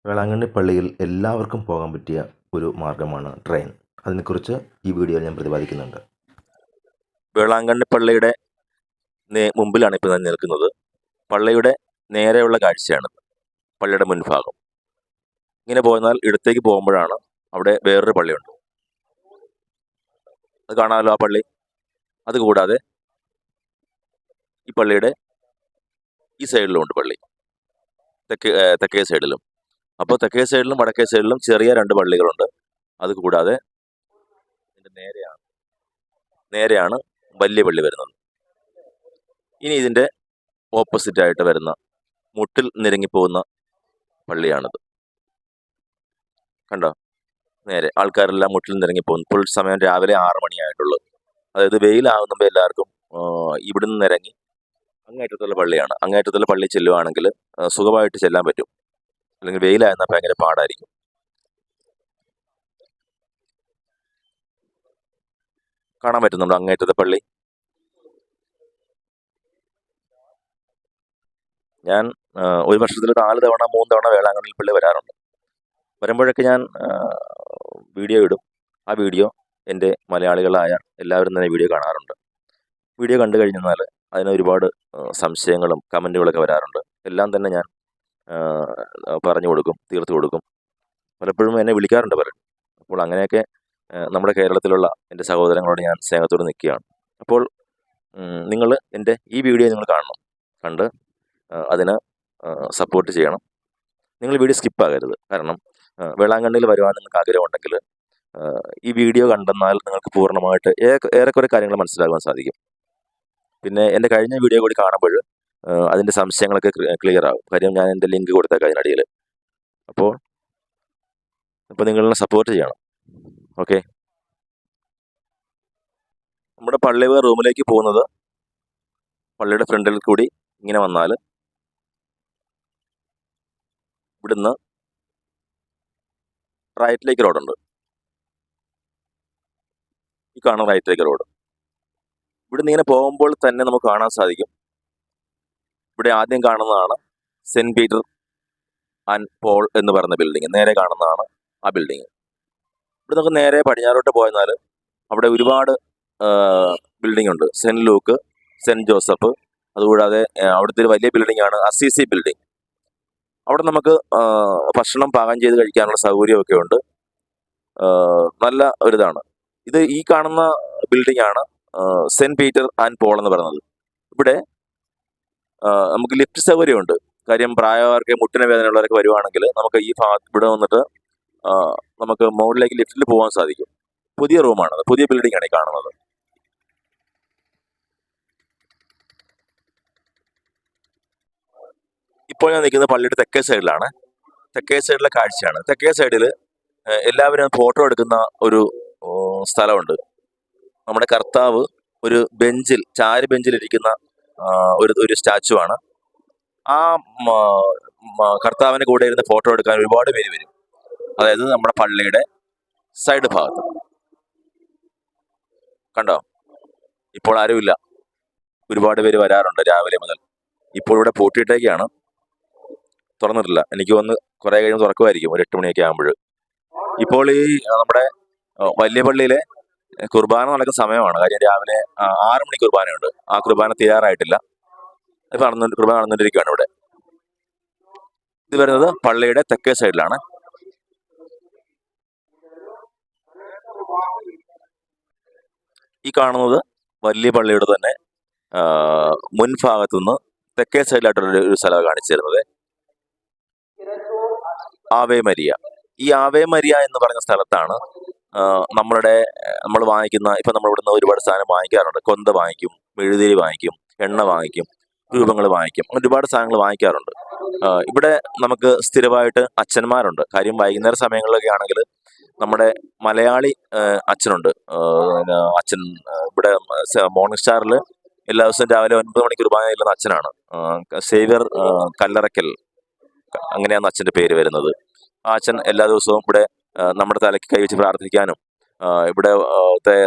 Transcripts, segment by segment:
വേളാങ്കണ്ണി പള്ളിയിൽ എല്ലാവർക്കും പോകാൻ പറ്റിയ ഒരു മാർഗ്ഗമാണ് ട്രെയിൻ. അതിനെക്കുറിച്ച് ഈ വീഡിയോയിൽ ഞാൻ പ്രതിപാദിക്കുന്നുണ്ട്. വേളാങ്കണ്ണി പള്ളിയുടെ മുമ്പിലാണ് ഇപ്പോൾ ഞാൻ നിൽക്കുന്നത്. പള്ളിയുടെ നേരെയുള്ള കാഴ്ചയാണ് പള്ളിയുടെ മുൻഭാഗം. ഇങ്ങനെ പോന്നാൽ ഇടത്തേക്ക് പോകുമ്പോഴാണ് അവിടെ വേറൊരു പള്ളിയുണ്ട്. അത് കാണാമല്ലോ ആ പള്ളി. അതുകൂടാതെ ഈ പള്ളിയുടെ ഈ സൈഡിലുമുണ്ട് പള്ളി, തെക്കേ സൈഡിലും. അപ്പോൾ തെക്കേ സൈഡിലും വടക്കേ സൈഡിലും ചെറിയ രണ്ട് പള്ളികളുണ്ട്. അത് കൂടാതെ ഇതിൻ്റെ നേരെയാണ് വലിയ പള്ളി വരുന്നത്. ഇനി ഇതിൻ്റെ ഓപ്പോസിറ്റായിട്ട് വരുന്ന മുട്ടിൽ നിരങ്ങിപ്പോകുന്ന പള്ളിയാണിത്. കണ്ടോ? നേരെ ആൾക്കാരെല്ലാം മുട്ടിൽ നിരങ്ങിപ്പോകുന്നു. ഇപ്പോൾ സമയം രാവിലെ 6 മണിയായിട്ടുള്ളൂ. അതായത് വെയിലാകുമ്പോൾ എല്ലാവർക്കും ഇവിടുന്ന് നിരങ്ങി അങ്ങേറ്റത്തുള്ള പള്ളിയാണ്. അങ്ങേറ്റത്തുള്ള പള്ളി ചെല്ലുവാണെങ്കിൽ സുഖമായിട്ട് ചെല്ലാൻ പറ്റും. അല്ലെങ്കിൽ വെയിലായിരുന്നാൽ ഭയങ്കര പാടായിരിക്കും. കാണാൻ പറ്റുന്നുണ്ടോ അങ്ങേറ്റത്തെ പള്ളി? ഞാൻ ഒരു വർഷത്തിൽ 4 തവണ 3 തവണ വേളാങ്കണ്ണി പള്ളി വരാറുണ്ട്. വരുമ്പോഴൊക്കെ ഞാൻ വീഡിയോ ഇടും. ആ വീഡിയോ എൻ്റെ മലയാളികളായ എല്ലാവരും തന്നെ വീഡിയോ കാണാറുണ്ട്. വീഡിയോ കണ്ടു കഴിഞ്ഞാൽ അതിന് ഒരുപാട് സംശയങ്ങളും കമൻറ്റുകളൊക്കെ വരാറുണ്ട്. എല്ലാം തന്നെ ഞാൻ പറഞ്ഞു കൊടുക്കും, തീർത്തു കൊടുക്കും. പലപ്പോഴും എന്നെ വിളിക്കാറുണ്ട് പലരും. അപ്പോൾ അങ്ങനെയൊക്കെ നമ്മുടെ കേരളത്തിലുള്ള എൻ്റെ സഹോദരങ്ങളോട് ഞാൻ സ്നേഹത്തോടെ നിൽക്കുകയാണ്. അപ്പോൾ നിങ്ങൾ എൻ്റെ ഈ വീഡിയോ നിങ്ങൾ കാണണം. കണ്ട് അതിന് സപ്പോർട്ട് ചെയ്യണം. നിങ്ങൾ വീഡിയോ സ്കിപ്പാകരുത്. കാരണം വേളാങ്കണ്ണിയിൽ വരുവാൻ നിങ്ങൾക്ക് ആഗ്രഹമുണ്ടെങ്കിൽ ഈ വീഡിയോ കണ്ടെന്നാൽ നിങ്ങൾക്ക് പൂർണ്ണമായിട്ട് ഏറെക്കുറെ കാര്യങ്ങൾ മനസ്സിലാകുവാൻ സാധിക്കും. പിന്നെ എൻ്റെ കഴിഞ്ഞ വീഡിയോ കൂടി കാണുമ്പോൾ അതിൻ്റെ സംശയങ്ങളൊക്കെ ക്ലിയർ ആകും. കാര്യം ഞാൻ എൻ്റെ ലിങ്ക് കൊടുത്തേക്കാം അതിനടിയിൽ. അപ്പോൾ നിങ്ങളെ സപ്പോർട്ട് ചെയ്യണം. ഓക്കെ. നമ്മുടെ പള്ളി റൂമിലേക്ക് പോകുന്നത് പള്ളിയുടെ ഫ്രണ്ടിൽ കൂടി ഇങ്ങനെ വന്നാൽ ഇവിടുന്ന് റൈറ്റിലേക്ക് റോഡുണ്ട്. ഈ കാണുന്ന റൈറ്റിലേക്ക് റോഡ്. ഇവിടുന്ന് ഇങ്ങനെ പോകുമ്പോൾ തന്നെ നമുക്ക് കാണാൻ സാധിക്കും. ഇവിടെ ആദ്യം കാണുന്നതാണ് സെൻറ്റ് പീറ്റർ ആൻഡ് പോൾ എന്ന് പറയുന്ന ബിൽഡിങ്. നേരെ കാണുന്നതാണ് ആ ബിൽഡിങ്. ഇവിടെ നമുക്ക് നേരെ പടിഞ്ഞാറോട്ട് പോയെന്നാൽ അവിടെ ഒരുപാട് ബിൽഡിംഗ് ഉണ്ട്. സെൻറ്റ് ലൂക്ക്, സെൻറ്റ് ജോസഫ്, അതുകൂടാതെ അവിടുത്തെ ഒരു വലിയ ബിൽഡിങ്ങാണ് അസീസി ബിൽഡിംഗ്. അവിടെ നമുക്ക് ഭക്ഷണം പാകം ചെയ്ത് കഴിക്കാനുള്ള സൗകര്യമൊക്കെ ഉണ്ട്. നല്ല ഒരിതാണ്. ഈ കാണുന്ന ബിൽഡിംഗാണ് സെൻറ്റ് പീറ്റർ ആൻഡ് പോൾ എന്ന് പറയുന്നത്. ഇവിടെ നമുക്ക് ലിഫ്റ്റ് സൗകര്യമുണ്ട്. കാര്യം പ്രായമായവർക്ക്, മുട്ടിന് വേദനയുള്ളവരൊക്കെ വരുവാണെങ്കിൽ നമുക്ക് ഈ ഭാഗത്ത് ഇവിടെ വന്നിട്ട് നമുക്ക് മുകളിലേക്ക് ലിഫ്റ്റിൽ പോകാൻ സാധിക്കും. പുതിയ റൂമാണത്, പുതിയ ബിൽഡിംഗാണ് ഈ കാണുന്നത്. ഇപ്പോൾ ഞാൻ നിൽക്കുന്നത് പള്ളിയുടെ തെക്കേ സൈഡിലാണ്. തെക്കേ സൈഡിലെ കാഴ്ചയാണ്. തെക്കേ സൈഡിൽ എല്ലാവരും ഫോട്ടോ എടുക്കുന്ന ഒരു സ്ഥലമുണ്ട്. നമ്മുടെ കർത്താവ് ഒരു ബെഞ്ചിൽ, ചാര് ബെഞ്ചിലിരിക്കുന്ന ഒരു സ്റ്റാച്ചു ആണ്. ആ കർത്താവിൻ്റെ കൂടെ ഇരുന്ന് ഫോട്ടോ എടുക്കാൻ ഒരുപാട് പേര് വരും. അതായത് നമ്മുടെ പള്ളിയുടെ സൈഡ് ഭാഗത്ത്. കണ്ടോ? ഇപ്പോൾ ആരുമില്ല. ഒരുപാട് പേര് വരാറുണ്ട് രാവിലെ മുതൽ. ഇപ്പോൾ ഇവിടെ പൂട്ടിയിട്ടേക്കാണ്, തുറന്നിട്ടില്ല. എനിക്ക് തോന്നുന്നു കുറേ കഴിയുമ്പോൾ തുറക്കുമായിരിക്കും, ഒരു 8 മണിയൊക്കെ ആകുമ്പോൾ. ഇപ്പോൾ ഈ നമ്മുടെ വലിയ പള്ളിയിലെ കുർബാന നടക്കുന്ന സമയമാണ്. കാര്യം രാവിലെ 6 മണിക്ക് കുർബാനയുണ്ട്. ആ കുർബാന തയ്യാറായിട്ടില്ല. കുർബാന നടന്നുകൊണ്ടിരിക്കുകയാണ് ഇവിടെ. ഇത് വരുന്നത് പള്ളിയുടെ തെക്കേ സൈഡിലാണ്. ഈ കാണുന്നത് വലിയ പള്ളിയുടെ തന്നെ മുൻഭാഗത്തു നിന്ന് തെക്കേ സൈഡിലായിട്ടുള്ള ഒരു സ്ഥലം കാണിച്ചു തരുന്നത്. Ave Maria. ഈ ആവേ മരിയ എന്ന് പറഞ്ഞ സ്ഥലത്താണ് നമ്മൾ വാങ്ങിക്കുന്ന, ഇപ്പം നമ്മൾ ഇവിടുന്ന് ഒരുപാട് സാധനം വാങ്ങിക്കാറുണ്ട്. കൊന്ത വാങ്ങിക്കും, മെഴുതിരി വാങ്ങിക്കും, എണ്ണ വാങ്ങിക്കും, രൂപങ്ങൾ വാങ്ങിക്കും, അങ്ങനെ ഒരുപാട് സാധനങ്ങൾ വാങ്ങിക്കാറുണ്ട്. ഇവിടെ നമുക്ക് സ്ഥിരമായിട്ട് അച്ഛന്മാരുണ്ട്. കാര്യം വൈകുന്നേര സമയങ്ങളിലൊക്കെ ആണെങ്കിൽ നമ്മുടെ മലയാളി അച്ഛനുണ്ട്. അച്ഛൻ ഇവിടെ മോർണിംഗ് സ്റ്റാറിൽ എല്ലാ ദിവസവും രാവിലെ 9 മണിക്ക് കുർബാന ചെല്ലുന്ന അച്ഛനാണ്. സേവ്യർ കല്ലറയ്ക്കൽ, അങ്ങനെയാണ് അച്ഛൻ്റെ പേര് വരുന്നത്. ആ അച്ഛൻ എല്ലാ ദിവസവും ഇവിടെ നമ്മുടെ തലയ്ക്ക് കൈവച്ച് പ്രാർത്ഥിക്കാനും ഇവിടെ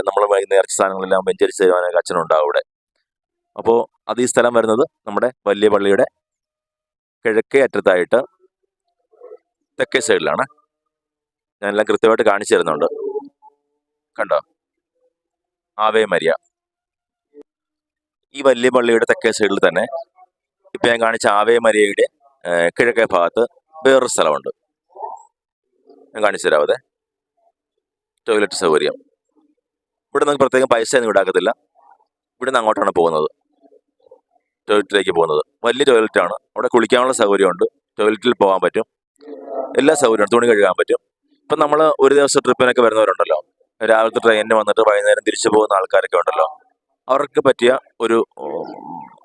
നമ്മൾ നേർച്ച സാധനങ്ങളെല്ലാം വെഞ്ചരിച്ച് തരുവാനൊക്കെ അച്ഛനുണ്ടാവും ഇവിടെ. അപ്പോൾ ഈ സ്ഥലം വരുന്നത് നമ്മുടെ വലിയ പള്ളിയുടെ കിഴക്കേ അറ്റത്തായിട്ട് തെക്കേ സൈഡിലാണ്. ഞാനെല്ലാം കൃത്യമായിട്ട് കാണിച്ചു തരുന്നുണ്ട്. കണ്ടോ, ആവേ മരിയ. ഈ വലിയ പള്ളിയുടെ തെക്കേ സൈഡിൽ തന്നെ ഇപ്പൊ ഞാൻ കാണിച്ച ആവേ മരിയയുടെ കിഴക്കേ ഭാഗത്ത് വേറൊരു സ്ഥലമുണ്ട്. ഞാൻ കാണിച്ചു തരാവതെ. ടോയ്ലറ്റ് സൗകര്യം. ഇവിടെ നമുക്ക് പ്രത്യേകം പൈസ ഒന്നും ഈടാക്കത്തില്ല. ഇവിടെ നിന്ന് അങ്ങോട്ടാണ് പോകുന്നത്, ടോയ്ലറ്റിലേക്ക് പോകുന്നത്. വലിയ ടോയ്ലറ്റാണ്. അവിടെ കുളിക്കാനുള്ള സൗകര്യമുണ്ട്, ടോയ്ലറ്റിൽ പോകാൻ പറ്റും, എല്ലാ സൗകര്യവും, തുണി കഴുകാൻ പറ്റും. ഇപ്പം നമ്മൾ ഒരു ദിവസം ട്രിപ്പിനൊക്കെ വരുന്നവരുണ്ടല്ലോ, രാവിലത്തെ ട്രെയിനിന് വന്നിട്ട് വൈകുന്നേരം തിരിച്ചു പോകുന്ന ആൾക്കാരൊക്കെ ഉണ്ടല്ലോ, അവർക്ക് പറ്റിയ ഒരു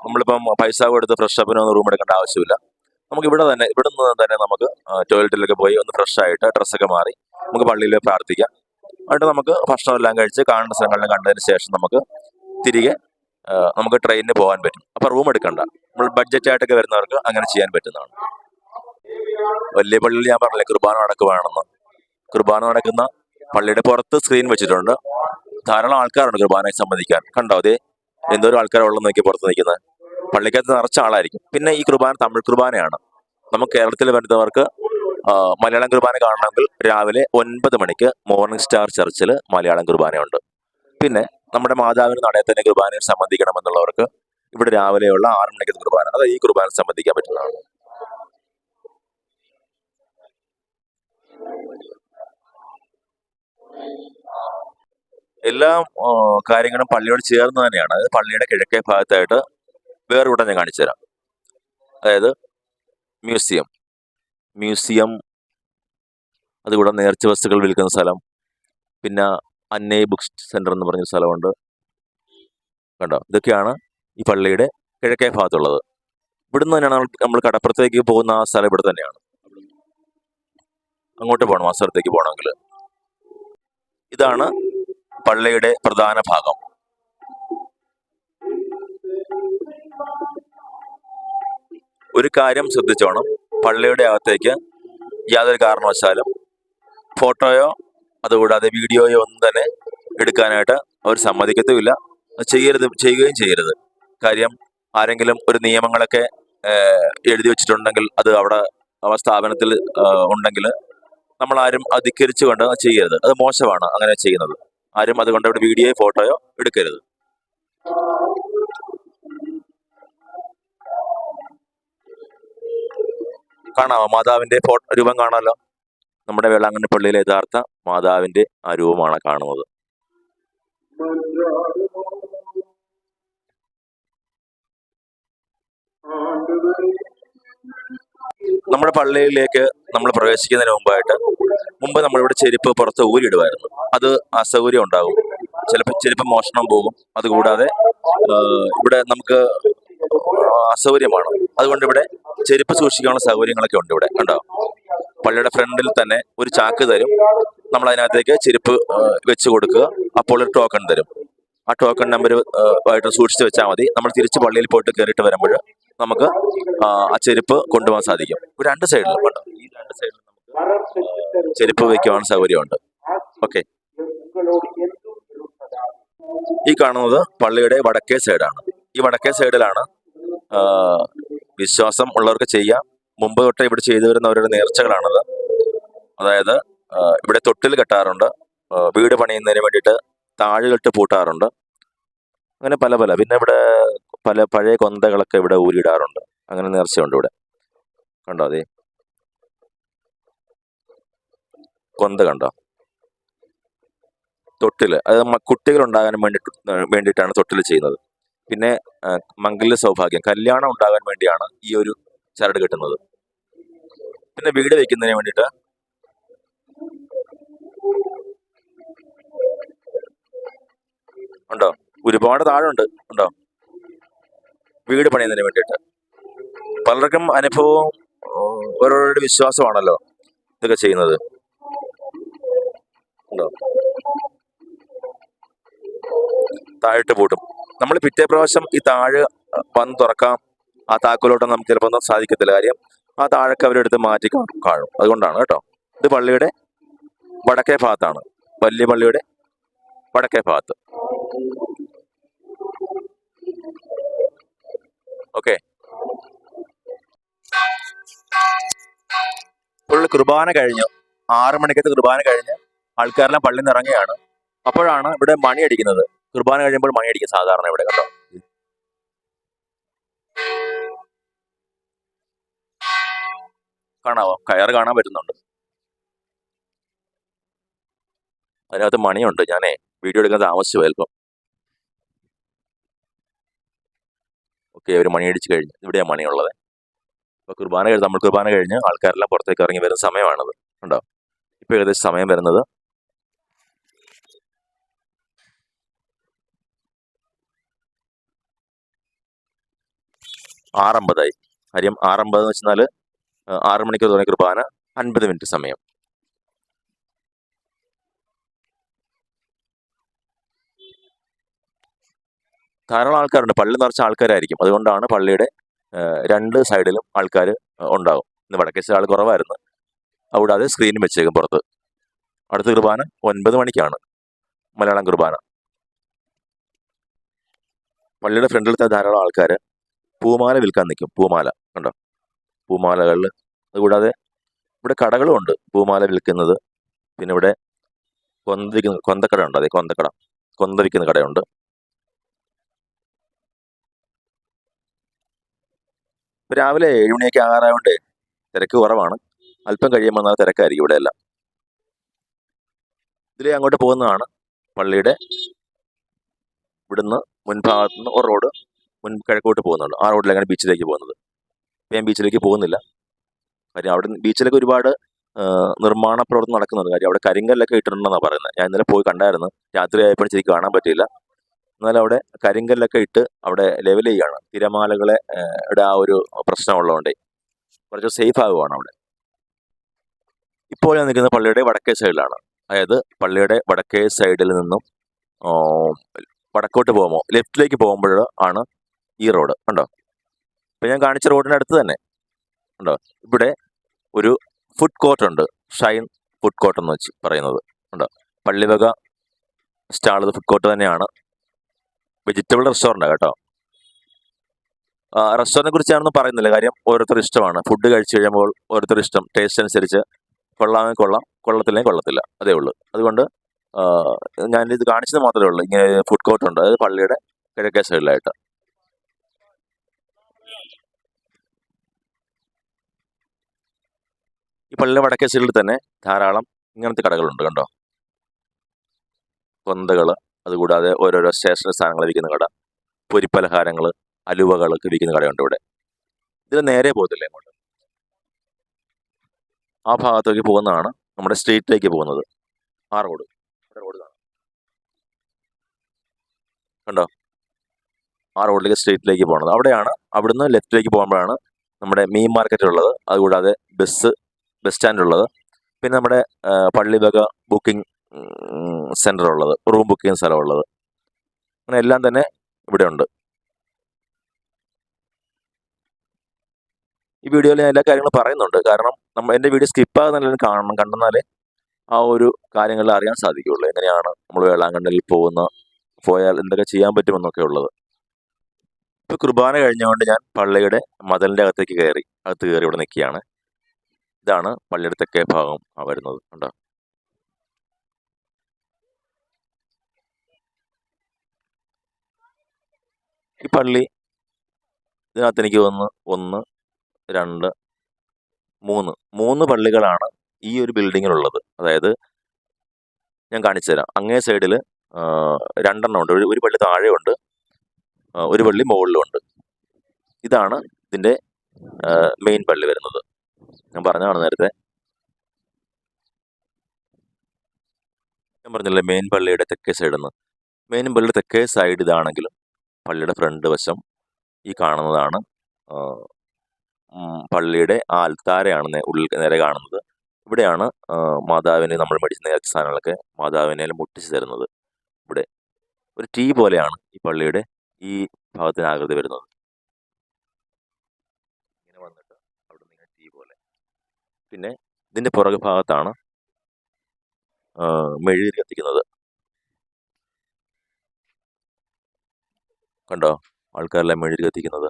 നമ്മളിപ്പം പൈസ കൊടുത്ത് ഫ്രഷ് അപ്പിനൊന്നും റൂം എടുക്കേണ്ട ആവശ്യമില്ല. നമുക്ക് ഇവിടെ നിന്ന് തന്നെ നമുക്ക് ടോയ്ലറ്റിലൊക്കെ പോയി ഒന്ന് ഫ്രഷ് ആയിട്ട് ഡ്രസ്സൊക്കെ മാറി നമുക്ക് പള്ളിയിൽ പ്രാർത്ഥിക്കാം. എന്നിട്ട് നമുക്ക് ഭക്ഷണമെല്ലാം കഴിച്ച് കാണേണ്ട സ്ഥലങ്ങളെല്ലാം കണ്ടതിന് ശേഷം നമുക്ക് തിരികെ നമുക്ക് ട്രെയിനിന് പോകാൻ പറ്റും. അപ്പം റൂം എടുക്കണ്ട. നമ്മൾ ബഡ്ജറ്റായിട്ടൊക്കെ വരുന്നവർക്ക് അങ്ങനെ ചെയ്യാൻ പറ്റുന്നതാണ്. വലിയ പള്ളിയിൽ ഞാൻ പറഞ്ഞില്ലേ കുർബാന നടക്കുവാണെന്ന്. കുർബാന നടക്കുന്ന പള്ളിയുടെ പുറത്ത് സ്ക്രീൻ വെച്ചിട്ടുണ്ട്. ധാരാളം ആൾക്കാരുണ്ട് കുർബാനയെ സംബന്ധിക്കാൻ. കണ്ടോ, അതേ എന്തോരം ആൾക്കാരുള്ളെന്ന് നോക്കി പുറത്ത് നിൽക്കുന്നത്. പള്ളിക്കകത്ത് നിറച്ച ആളായിരിക്കും. പിന്നെ ഈ കുർബാന തമിഴ് കുർബാനയാണ്. നമുക്ക് കേരളത്തിൽ വരുന്നവർക്ക് മലയാളം കുർബാന കാണണമെങ്കിൽ രാവിലെ 9 മണിക്ക് മോർണിംഗ് സ്റ്റാർ ചർച്ചിൽ മലയാളം കുർബാനയുണ്ട്. പിന്നെ നമ്മുടെ മാതാവിന് നടയിൽ തന്നെ കുർബാനയിൽ സംബന്ധിക്കണമെന്നുള്ളവർക്ക് ഇവിടെ രാവിലെയുള്ള 6 മണിക്ക് കുർബാന, അത് ഈ കുർബാന സംബന്ധിക്കാൻ പറ്റുന്നതാണ്. എല്ലാ കാര്യങ്ങളും പള്ളിയോട് ചേർന്ന് തന്നെയാണ്. അതായത് പള്ളിയുടെ കിഴക്കേ ഭാഗത്തായിട്ട് വേറെ ഇവിടെ ഞാൻ കാണിച്ചു തരാം. അതായത് മ്യൂസിയം, അതുകൂടെ നേർച്ച വസ്തുക്കൾ വിൽക്കുന്ന സ്ഥലം, പിന്നെ അന്നേ ബുക്ക് സെന്റർ എന്ന് പറഞ്ഞ സ്ഥലമുണ്ട്. കണ്ടോ, ഇതൊക്കെയാണ് ഈ പള്ളിയുടെ കിഴക്കേ ഭാഗത്തുള്ളത്. ഇവിടുന്ന് തന്നെയാണ് നമ്മൾ കടപ്പുറത്തേക്ക് പോകുന്ന ആ സ്ഥലം ഇവിടെ തന്നെയാണ്. അങ്ങോട്ട് പോകണം, ആ സ്ഥലത്തേക്ക് പോകണമെങ്കിൽ. ഇതാണ് പള്ളിയുടെ പ്രധാന ഭാഗം. ഒരു കാര്യം ശ്രദ്ധിച്ചോണം, പള്ളിയുടെ അകത്തേക്ക് യാതൊരു കാരണവശാലും ഫോട്ടോയോ അതുകൂടാതെ വീഡിയോയോ ഒന്നും തന്നെ എടുക്കാനായിട്ട് അവർ സമ്മതിക്കത്തുമില്ല. ചെയ്യുകയും ചെയ്യരുത്. കാര്യം ആരെങ്കിലും ഒരു നിയമങ്ങളൊക്കെ എഴുതി വെച്ചിട്ടുണ്ടെങ്കിൽ അത് അവിടെ സ്ഥാപനത്തിൽ ഉണ്ടെങ്കിൽ നമ്മളാരും ധിക്കരിച്ചുകൊണ്ട് ചെയ്യരുത്. അത് മോശമാണ് അങ്ങനെ ചെയ്യുന്നത്. ആരും അതുകൊണ്ട് അവിടെ വീഡിയോയോ ഫോട്ടോയോ എടുക്കരുത്. കാണാമോ മാതാവിന്റെ രൂപം? കാണാമല്ലോ. നമ്മുടെ വേളാങ്കണ്ണി പള്ളിയിലെ യഥാർത്ഥ മാതാവിന്റെ ആ രൂപമാണ് കാണുന്നത്. നമ്മുടെ പള്ളിയിലേക്ക് നമ്മൾ പ്രവേശിക്കുന്നതിന് മുമ്പ് നമ്മളിവിടെ ചെരുപ്പ് പുറത്ത് ഊരിയിടുമായിരുന്നു. അത് അസൗകര്യം ഉണ്ടാകും, ചിലപ്പോൾ മോഷണം പോകും. അതുകൂടാതെ ഇവിടെ നമുക്ക് അസൗകര്യമാണ്. അതുകൊണ്ട് ഇവിടെ ചെരുപ്പ് സൂക്ഷിക്കാനുള്ള സൗകര്യങ്ങളൊക്കെ ഉണ്ട്. ഇവിടെ കണ്ടോ, പള്ളിയുടെ ഫ്രണ്ടിൽ തന്നെ ഒരു ചാക്ക് തരും. നമ്മൾ അതിനകത്തേക്ക് ചെരുപ്പ് വെച്ച് കൊടുക്കുക. അപ്പോൾ ഒരു ടോക്കൺ തരും. ആ ടോക്കൺ നമ്പർ ആയിട്ട് സൂക്ഷിച്ച് വെച്ചാൽ മതി. നമ്മൾ തിരിച്ച് പള്ളിയിൽ പോയിട്ട് കയറിയിട്ട് വരുമ്പോൾ നമുക്ക് ആ ചെരുപ്പ് കൊണ്ടുപോകാൻ സാധിക്കും. രണ്ട് സൈഡിലും കണ്ടോ, ഈ രണ്ട് സൈഡിലും നമുക്ക് ചെരുപ്പ് വെക്കുവാൻ സൗകര്യമുണ്ട്. ഓക്കെ, ഈ കാണുന്നത് പള്ളിയുടെ വടക്കേ സൈഡാണ്. ഈ വടക്കേ സൈഡിലാണ് വിശ്വാസം ഉള്ളവർക്ക് ചെയ്യാം. മുമ്പ് തൊട്ടേ ഇവിടെ ചെയ്തു വരുന്ന അവരുടെ നേർച്ചകളാണത്. അതായത് ഇവിടെ തൊട്ടിൽ കെട്ടാറുണ്ട്, വീട് പണിയുന്നതിന് വേണ്ടിയിട്ട് താഴുകെട്ട് പൂട്ടാറുണ്ട്, അങ്ങനെ പല പിന്നെ ഇവിടെ പഴയ കൊന്തകളൊക്കെ ഇവിടെ ഊരിയിടാറുണ്ട്. അങ്ങനെ നേർച്ചയുണ്ട് ഇവിടെ. കണ്ടോ, അതേ കൊന്ത കണ്ടോ, തൊട്ടില്. അത് കുട്ടികൾ ഉണ്ടാകാൻ വേണ്ടിയിട്ടാണ് തൊട്ടിൽ ചെയ്യുന്നത്. പിന്നെ മംഗല്യ സൗഭാഗ്യം, കല്യാണം ഉണ്ടാകാൻ വേണ്ടിയാണ് ഈ ഒരു ചരട് കെട്ടുന്നത്. പിന്നെ വീട് വെക്കുന്നതിന് വേണ്ടിയിട്ട് ഉണ്ടോ, ഒരുപാട് താഴുണ്ട്. ഉണ്ടോ, വീട് പണിയുന്നതിന് വേണ്ടിയിട്ട്. പലർക്കും അനുഭവവും ഓരോരുടെ വിശ്വാസമാണല്ലോ ഇതൊക്കെ ചെയ്യുന്നത്. ഉണ്ടോ, താഴിട്ട് പൂട്ടും. നമ്മൾ പിറ്റേ പ്രാവശ്യം ഈ താഴ് വന്ന് തുറക്കാം. ആ താക്കോലോട്ടം നമുക്ക് ചിലപ്പോൾ ഒന്നും സാധിക്കത്തില്ല. കാര്യം ആ താഴൊക്കെ അവരെടുത്ത് മാറ്റി കാണും. അതുകൊണ്ടാണ് കേട്ടോ. ഇത് പള്ളിയുടെ വടക്കേ ഭാഗത്താണ്, വലിയ പള്ളിയുടെ വടക്കേ ഭാഗത്ത്. ഓക്കെ, ഇപ്പോൾ കുർബാന കഴിഞ്ഞു, 6 മണിക്കത്തെ കുർബാന കഴിഞ്ഞ് ആൾക്കാരെല്ലാം പള്ളിയിൽ നിന്ന് ഇറങ്ങുകയാണ്. അപ്പോഴാണ് ഇവിടെ മണി അടിക്കുന്നത്. കുർബാന കഴിയുമ്പോൾ മണി അടിക്കും സാധാരണ ഇവിടെ, കണ്ടോ. കാണാവോ? കയറ് കാണാൻ പറ്റുന്നുണ്ട്. അതിനകത്ത് മണിയുണ്ട്. ഞാനേ വീഡിയോ എടുക്കാൻ താമസിച്ചു പോയി അല്പം. ഓക്കെ, അവർ മണി അടിച്ച് കഴിഞ്ഞു. ഇവിടെയാണ് മണിയുള്ളത്. അപ്പോൾ നമ്മൾ കുർബാന കഴിഞ്ഞ് ആൾക്കാരെല്ലാം പുറത്തേക്ക് ഇറങ്ങി വരുന്ന സമയമാണത്, കണ്ടോ. ഇപ്പോൾ ഏകദേശം സമയം വരുന്നത് 6:50. കാര്യം 6:50 എന്ന് വെച്ചാൽ 6 മണിക്ക് തുടങ്ങിയ കുർബാന, 50 മിനിറ്റ് സമയം. ധാരാളം ആൾക്കാരുണ്ട്, പള്ളി നിറച്ച ആൾക്കാരായിരിക്കും. അതുകൊണ്ടാണ് പള്ളിയുടെ 2 സൈഡിലും ആൾക്കാർ ഉണ്ടാകും. ഇന്ന് വടക്കേശ്ശ ആൾ കുറവായിരുന്നു. കൂടാതെ സ്ക്രീനും വെച്ചേക്കും പുറത്ത്. അടുത്ത കുർബാന 9 മണിക്കാണ്, മലയാളം കുർബാന. പള്ളിയുടെ ഫ്രണ്ടിലത്തെ ധാരാളം ആൾക്കാർ പൂമാല വിൽക്കാൻ നിൽക്കും. പൂമാല കണ്ടോ, പൂമാലകളിൽ. അതുകൂടാതെ ഇവിടെ കടകളും ഉണ്ട് പൂമാല വിൽക്കുന്നത്. പിന്നെ ഇവിടെ കൊന്തക്കട ഉണ്ട്. അതെ, കൊന്ത വിൽക്കുന്ന കടയുണ്ട്. ഇപ്പം രാവിലെ 7 മണിയൊക്കെ ആകാറായതുകൊണ്ട് തിരക്ക് കുറവാണ്. അല്പം കഴിയുമ്പോൾ എന്നാൽ തിരക്കായിരിക്കും ഇവിടെ എല്ലാം. ഇതിലേ അങ്ങോട്ട് പോകുന്നതാണ് പള്ളിയുടെ ഇവിടുന്ന് മുൻഭാഗത്തു നിന്ന് ഒരു റോഡ് കിഴക്കോട്ട് പോകുന്നുണ്ട്. ആ റോഡിലാണ് ബീച്ചിലേക്ക് പോകുന്നത്. ഇപ്പം ഞാൻ ബീച്ചിലേക്ക് പോകുന്നില്ല. കാര്യം അവിടെ ബീച്ചിലൊക്കെ ഒരുപാട് നിർമ്മാണ പ്രവർത്തനം നടക്കുന്നുണ്ട്. കാര്യം അവിടെ കരിങ്കല്ലൊക്കെ ഇട്ടിട്ടുണ്ടെന്നാണ് പറയുന്നത്. ഞാൻ ഇന്നലെ പോയി കണ്ടായിരുന്നു. രാത്രി ആയപ്പോൾ ശരിക്കും കാണാൻ പറ്റിയില്ല. എന്നാൽ അവിടെ കരിങ്കല്ലൊക്കെ ഇട്ട് അവിടെ ലെവൽ ചെയ്യുകയാണ്. തിരമാലകളെ ആ ഒരു പ്രശ്നമുള്ളതുകൊണ്ട് കുറച്ച് സേഫ് ആകുവാണ് അവിടെ. ഇപ്പോൾ ഞാൻ നിൽക്കുന്നത് പള്ളിയുടെ വടക്കേ സൈഡിലാണ്. അതായത് പള്ളിയുടെ വടക്കേ സൈഡിൽ നിന്നും വടക്കോട്ട് പോകുമ്പോൾ ലെഫ്റ്റിലേക്ക് പോകുമ്പോൾ ആണ് ഈ റോഡ്, കണ്ടോ. ഇപ്പം ഞാൻ കാണിച്ച റോഡിൻ്റെ അടുത്ത് തന്നെ കണ്ടോ, ഇവിടെ ഒരു ഫുഡ് കോർട്ട് ഉണ്ട്. ഷൈൻ ഫുഡ് കോർട്ട് എന്ന് വെച്ച് പറയുന്നത്, കണ്ടോ. പള്ളിവക സ്റ്റാൾ ഫുഡ് കോർട്ട് തന്നെയാണ്. വെജിറ്റബിൾ റെസ്റ്റോറൻറ്റാണ് കേട്ടോ. റെസ്റ്റോറൻറ്റിനെ കുറിച്ചാണെന്നും പറയുന്നില്ല. കാര്യം ഓരോരുത്തർ ഇഷ്ടമാണ്. ഫുഡ് കഴിച്ചു കഴിയുമ്പോൾ ഓരോരുത്തർ ഇഷ്ടം, ടേസ്റ്റ് അനുസരിച്ച് കൊള്ളാമെങ്കിൽ കൊള്ളാം, കൊള്ളത്തില്ലെങ്കിൽ കൊള്ളത്തില്ല, അതേ ഉള്ളൂ. അതുകൊണ്ട് ഞാനിത് കാണിച്ചത് മാത്രമേ ഉള്ളൂ. ഇങ്ങനെ ഫുഡ് കോർട്ട് ഉണ്ട്, അതായത് പള്ളിയുടെ കിഴക്കേ സൈഡിലായിട്ട്. ഈ പള്ളിയുടെ വടക്കേ സൈഡിൽ തന്നെ ധാരാളം ഇങ്ങനത്തെ കടകളുണ്ട്, കണ്ടോ. കൊന്തകൾ, അതുകൂടാതെ ഓരോരോ സ്റ്റേഷനറി സാധനങ്ങൾ വിൽക്കുന്ന കട, പൊരിപ്പലഹാരങ്ങൾ, അലുവകളൊക്കെ വിൽക്കുന്ന കടയുണ്ട് ഇവിടെ. ഇതിന് നേരെ പോകത്തില്ല ഇങ്ങോട്ട്. ആ ഭാഗത്തേക്ക് പോകുന്നതാണ് നമ്മുടെ സ്ട്രീറ്റിലേക്ക് പോകുന്നത്. ആ റോഡ് കാണാം, കണ്ടോ. ആ റോഡിലേക്ക് സ്ട്രീറ്റിലേക്ക് പോകുന്നത് അവിടെയാണ്. അവിടുന്ന് ലെഫ്റ്റിലേക്ക് പോകുമ്പോഴാണ് നമ്മുടെ മീൻ മാർക്കറ്റ് ഉള്ളത്. അതുകൂടാതെ ബസ് സ്റ്റാൻഡ് ഉള്ളത്. പിന്നെ നമ്മുടെ പള്ളി വക ബുക്കിംഗ് സെൻറ്റർ ഉള്ളത്, റൂം ബുക്കിംഗ് സ്ഥലമുള്ളത്. അങ്ങനെ എല്ലാം തന്നെ ഇവിടെ ഉണ്ട്. ഈ വീഡിയോയിൽ ഞാൻ എല്ലാ കാര്യങ്ങളും പറയുന്നുണ്ട്. കാരണം എൻ്റെ വീഡിയോ സ്കിപ്പാകുന്ന കാണണം, കണ്ടെന്നാലേ ആ ഒരു കാര്യങ്ങളിൽ അറിയാൻ സാധിക്കുകയുള്ളൂ. എങ്ങനെയാണ് നമ്മൾ വേളാങ്കണ്ണിൽ പോയാൽ എന്തൊക്കെ ചെയ്യാൻ പറ്റുമെന്നൊക്കെ ഉള്ളത്. ഇപ്പോൾ കുർബാന കഴിഞ്ഞുകൊണ്ട് ഞാൻ പള്ളിയുടെ മതിലിൻ്റെ അകത്ത് കയറി ഇവിടെ നിൽക്കുകയാണ്. ഇതാണ് പള്ളിയുടെ തെക്കേ ഭാഗം വരുന്നത്, കണ്ടോ. ഈ പള്ളി ഇതിനകത്ത് എനിക്ക് തോന്നുന്നു 1, 2, 3 പള്ളികളാണ് ഈ ഒരു ബിൽഡിങ്ങിലുള്ളത്. അതായത് ഞാൻ കാണിച്ചു തരാം. അങ്ങേ സൈഡിൽ 2 ഉണ്ട്. ഒരു പള്ളി താഴെയുണ്ട്, ഒരു പള്ളി മുകളിലുണ്ട്. ഇതാണ് ഇതിൻ്റെ മെയിൻ പള്ളി വരുന്നത്. ഞാൻ പറഞ്ഞതാണ് നേരത്തെ. ഞാൻ പറഞ്ഞില്ലേ മെയിൻ പള്ളിയുടെ തെക്കേ സൈഡെന്ന്. മെയിൻ പള്ളിയുടെ തെക്കേ സൈഡ് ഇതാണെങ്കിലും പള്ളിയുടെ ഫ്രണ്ട് വശം ഈ കാണുന്നതാണ് പള്ളിയുടെ ആ അൽത്താരയാണ് ഉള്ളിൽ നേരെ കാണുന്നത്. ഇവിടെയാണ് മാതാവിനെ നമ്മൾ മേടിച്ച നേർച്ച സാധനങ്ങളൊക്കെ മാതാവിനെ മുട്ടിച്ച് തരുന്നത്. ഇവിടെ ഒരു ടീ പോലെയാണ് ഈ പള്ളിയുടെ ഈ ഭാഗത്തിന് ആകൃതി വരുന്നത്. ഇങ്ങനെ വന്നിട്ട് അവിടെ നിന്ന് ടീ പോലെ. പിന്നെ ഇതിൻ്റെ പുറകു ഭാഗത്താണ് മെഴുകുതിരി കത്തിക്കുന്നത്, കണ്ടോ. ആൾക്കാരെല്ലാം മെഴുകുതിരി കത്തിക്കുന്നത്.